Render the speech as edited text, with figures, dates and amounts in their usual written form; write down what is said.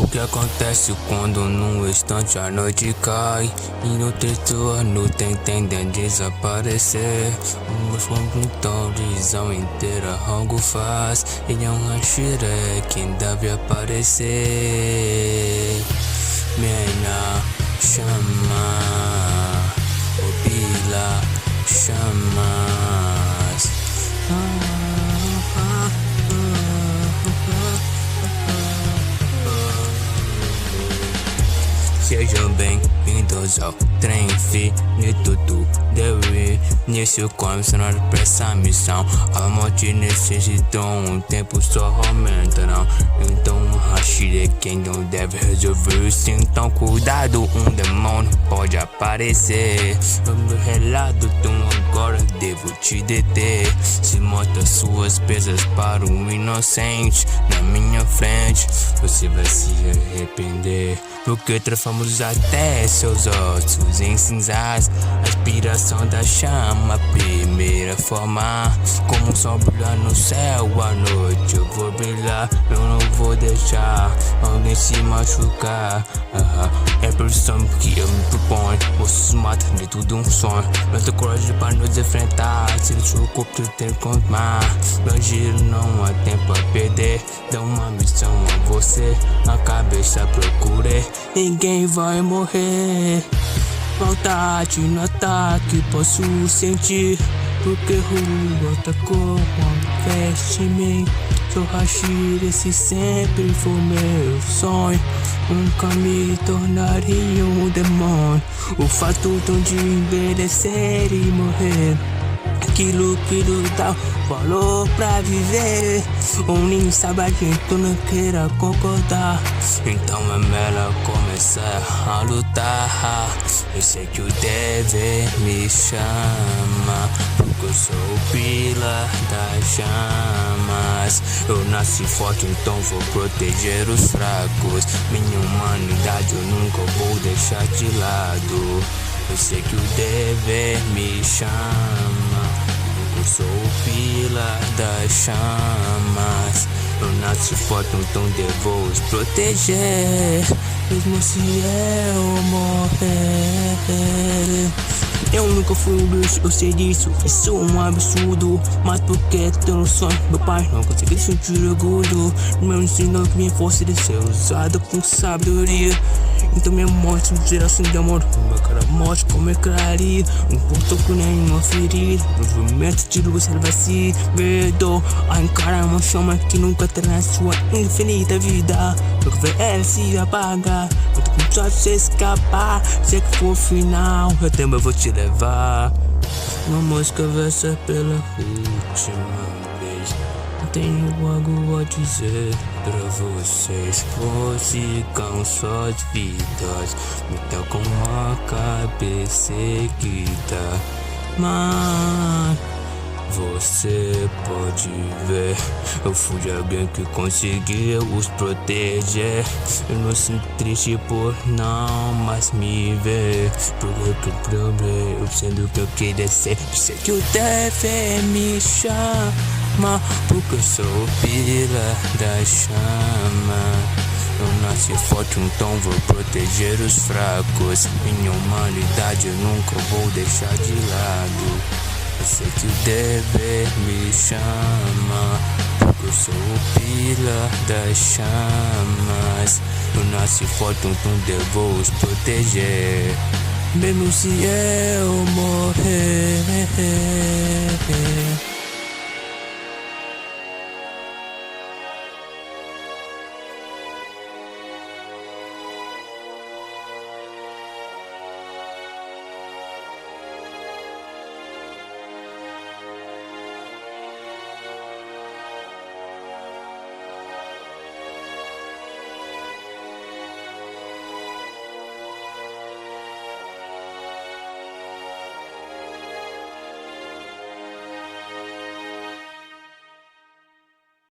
O que acontece quando num instante a noite cai e no texto a noite entendem desaparecer? Mas então visão inteira algo faz e não achiré quem deve aparecer. Mena chama, obila chamas. Sejam bem-vindos ao trem infinito do Deus. Nesse começar pra essa missão, a morte necessitou um tempo só aumentarão. Então Hashir é quem não deve resolver isso. Então cuidado, um demônio pode aparecer. No meu relato, então agora devo te deter. Se mostra suas pesas para um inocente na minha frente, você vai se arrepender, porque transformamos até seus ossos em cinzas. A inspiração da chama, primeira forma, como o sol brilhar no céu à noite. Eu vou brilhar, eu não vou deixar alguém se machucar. É por isso que eu me proponho, vocês matam de tudo um sonho. Não tenho coragem para nos enfrentar, se deixa o corpo ter contar. Meu giro não há tempo a perder, dá uma missão a você, a cabeça procurei. Ninguém vai morrer, vontade no ataque posso sentir, porque rua atacou quando veste em mim. Sou Hashir, esse sempre foi meu sonho, nunca me tornaria um demônio. O fato de envelhecer e morrer, aquilo que nos dá valor pra viver. Nem sabe a gente não queira concordar, então é melhor começar a lutar. Eu sei que o dever me chama, porque eu sou o pilar das chamas. Eu nasci forte, então vou proteger os fracos. Minha humanidade eu nunca vou deixar de lado. Eu sei que o dever me chama, eu sou o pilar das chamas. Eu nasci forte, então devo os proteger, mesmo se eu morrer. Eu nunca fui um bicho, eu sei disso, isso é um absurdo. Mas porque tenho um sonho, meu pai não consegue sentir orgulho. Meu ensino que minha força de ser usada com sabedoria. Então minha morte me geração de amor, minha cara morte como eu clareia. Não importa com nenhuma ferida, movimento de luz ele vai se perdoar. A encarar uma chama que nunca terá sua infinita vida. Nunca vai ela se apagar, eu tô com só se escapar. Sei que for o final, eu também vou te levar. Uma música vai ser pela última vez. Tenho algo a dizer pra vocês. Você cansou de vidas, me tá com a cabeça erguida, mas você pode ver, eu fui de alguém que conseguiu os proteger. Eu não sinto triste por não mais me ver, porque que o problema eu sendo que eu queria ser. Eu sei que o dever me chama, porque eu sou o pilar da chama. Eu nasci forte, então vou proteger os fracos. Minha humanidade eu nunca vou deixar de lado. Eu sei que o dever me chama, porque eu sou o pilar das chamas. Eu nasci forte, então devo os proteger, mesmo se eu morrer.